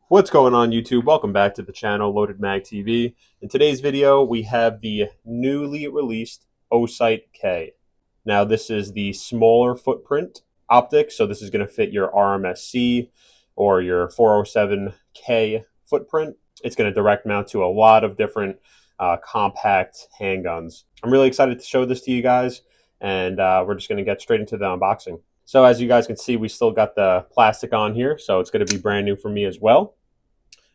What's going on YouTube? Welcome back to the channel, Loaded Mag TV. In today's video, we have the newly released Osight K. Now this is the smaller footprint optic, so this is going to fit your RMSC or your 407K footprint. It's going to direct mount to a lot of different compact handguns. I'm really excited to show this to you guys, and we're just going to get straight into the unboxing. So as you guys can see, we still got the plastic on here, so it's going to be brand new for me as well.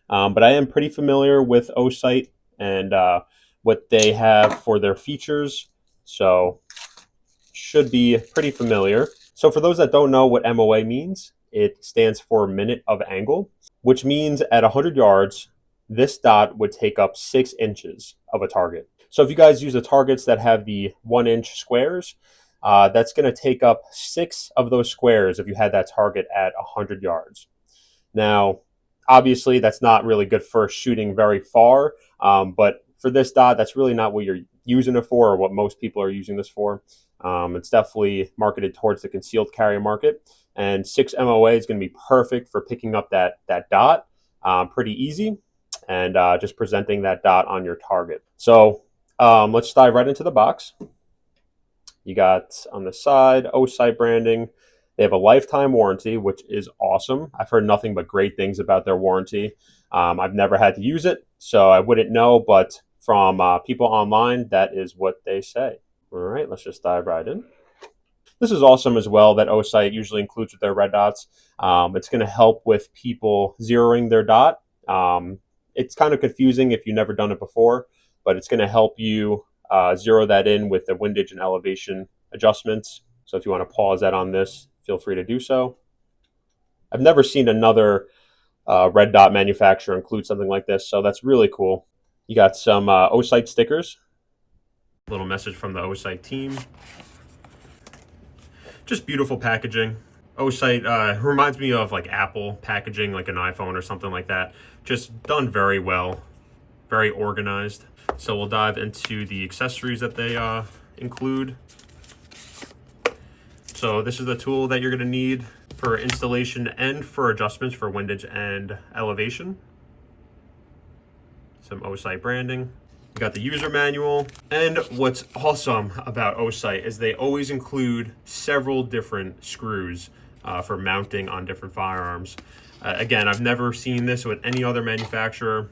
But I am pretty familiar with Osight and what they have for their features, so should be pretty familiar. So for those that don't know what MOA means, it stands for minute of angle, which means at 100 yards, this dot would take up 6 inches of a target. So if you guys use the targets that have the 1-inch squares, that's going to take up 6 of those squares if you had that target at 100 yards. Now, obviously, that's not really good for shooting very far, but for this dot, that's really not what you're using it for or what most people are using this for. It's definitely marketed towards the concealed carry market, and 6 MOA is going to be perfect for picking up that dot pretty easy and just presenting that dot on your target. So let's dive right into the box. You got on the side Osight branding. They have a lifetime warranty, which is awesome. I've heard nothing but great things about their warranty. I've never had to use it, so I wouldn't know, but from people online, that is what they say. All right, let's just dive right in. This is awesome as well that Osight usually includes with their red dots. It's going to help with people zeroing their dot. It's kind of confusing if you've never done it before, but it's going to help you zero that in with the windage and elevation adjustments. So if you want to pause that on this, feel free to do so. I've never seen another red dot manufacturer include something like this, so that's really cool. You got some Osight stickers. A little message from the Osight team. Just beautiful packaging. Osight reminds me of like Apple packaging, like an iPhone or something like that. Just done very well, very organized. So we'll dive into the accessories that they include. So this is the tool that you're going to need for installation and for adjustments for windage and elevation. Some Osight branding. You got the user manual. And what's awesome about Osight is they always include several different screws for mounting on different firearms. Again, I've never seen this with any other manufacturer.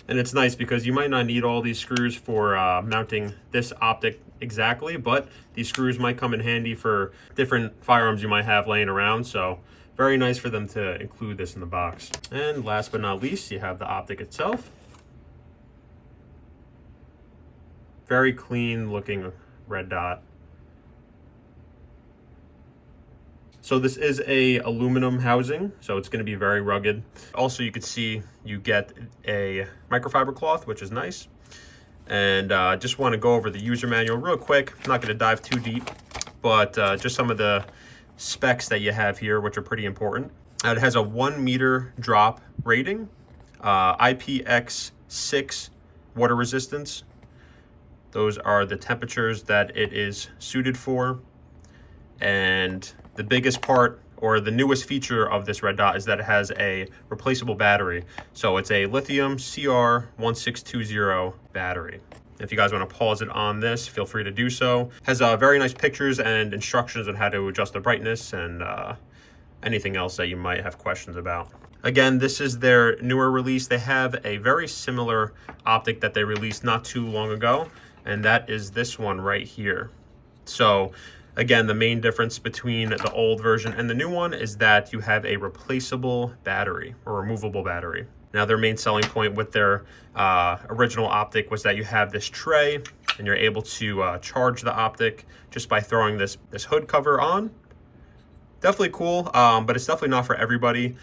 And it's nice because you might not need all these screws for mounting this optic exactly, but these screws might come in handy for different firearms you might have laying around. So very nice for them to include this in the box. And last but not least, you have the optic itself. Very clean looking red dot. So this is a aluminum housing, so it's going to be very rugged. Also, you can see you get a microfiber cloth, which is nice. And just want to go over the user manual real quick. I'm not going to dive too deep, but just some of the specs that you have here, which are pretty important. It has a 1 meter drop rating, IPX6 water resistance. Those are the temperatures that it is suited for. And the biggest part or the newest feature of this red dot is that it has a replaceable battery. So it's a lithium CR1620 battery. If you guys want to pause it on this, feel free to do so. It has very nice pictures and instructions on how to adjust the brightness and anything else that you might have questions about. Again, this is their newer release. They have a very similar optic that they released not too long ago, and that is this one right here. So again, the main difference between the old version and the new one is that you have a replaceable battery or removable battery. Now, their main selling point with their original optic was that you have this tray and you're able to charge the optic just by throwing this hood cover on. Definitely cool, but it's definitely not for everybody.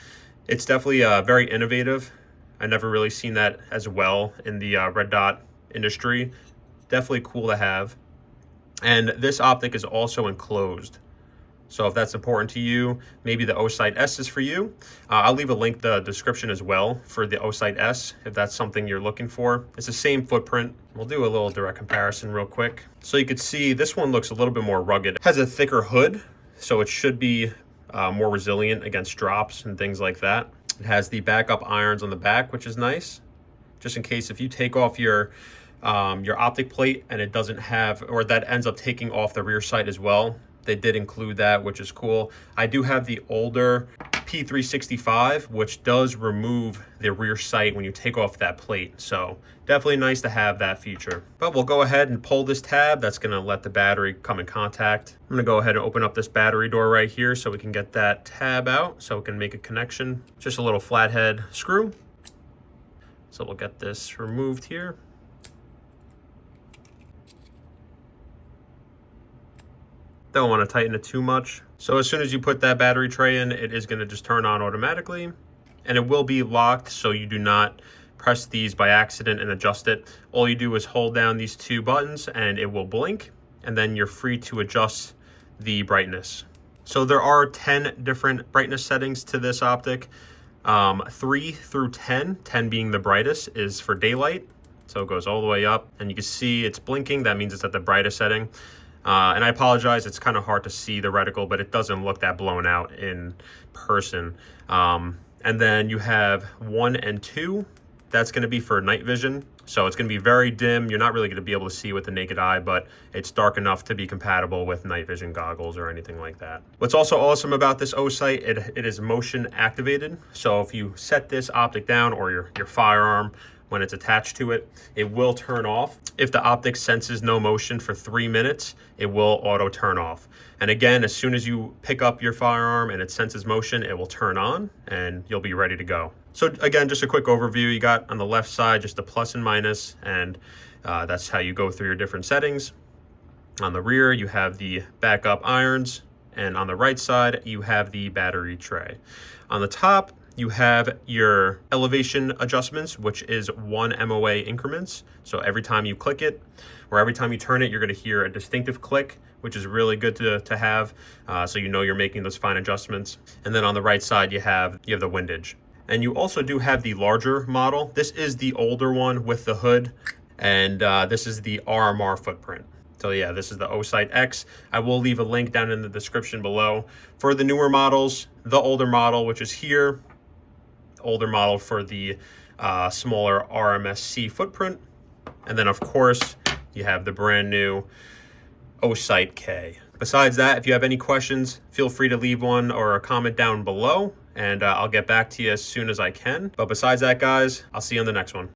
It's definitely very innovative. I never really seen that as well in the red dot industry. Definitely cool to have. And this optic is also enclosed. So if that's important to you, maybe the Osight S is for you. I'll leave a link in the description as well for the Osight S if that's something you're looking for. It's the same footprint. We'll do a little direct comparison real quick. So you can see this one looks a little bit more rugged. It has a thicker hood, so it should be more resilient against drops and things like that. It has the backup irons on the back, which is nice, just in case if you take off your optic plate and it doesn't have, or that ends up taking off the rear sight as well. They did include that, which is cool. I do have the older P365, which does remove the rear sight when you take off that plate. So definitely nice to have that feature. But we'll go ahead and pull this tab. That's gonna let the battery come in contact. I'm gonna go ahead and open up this battery door right here so we can get that tab out so we can make a connection. Just a little flathead screw. So we'll get this removed here. Don't want to tighten it too much. So as soon as you put that battery tray in, it is going to just turn on automatically, and it will be locked, so you do not press these by accident and adjust it. All you do is hold down these two buttons and it will blink, and then you're free to adjust the brightness. So there are 10 different brightness settings to this optic. 3 through 10, 10 being the brightest, is for daylight. So it goes all the way up, and you can see it's blinking. That means it's at the brightest setting. And I apologize, it's kind of hard to see the reticle, but it doesn't look that blown out in person. And then you have 1 and 2. That's going to be for night vision. So it's going to be very dim. You're not really going to be able to see with the naked eye, but it's dark enough to be compatible with night vision goggles or anything like that. What's also awesome about this Osight, it is motion activated. So if you set this optic down, or your firearm, when it's attached to it, it will turn off. If the optic senses no motion for 3 minutes, it will auto turn off. And again, as soon as you pick up your firearm and it senses motion, it will turn on and you'll be ready to go. So again, just a quick overview. You got on the left side just the plus and minus, and that's how you go through your different settings. On the rear, you have the backup irons, and on the right side, you have the battery tray. On the top, you have your elevation adjustments, which is 1 MOA increments. So every time you click it, or every time you turn it, you're going to hear a distinctive click, which is really good to have, so you know you're making those fine adjustments. And then on the right side, you have the windage. And you also do have the larger model. This is the older one with the hood, and this is the RMR footprint. So yeah, this is the Osight X. I will leave a link down in the description below. For the newer models, the older model, which is here, older model for the smaller RMSC footprint. And then of course, you have the brand new Osight K. Besides that, if you have any questions, feel free to leave one or a comment down below, and I'll get back to you as soon as I can. But besides that, guys, I'll see you on the next one.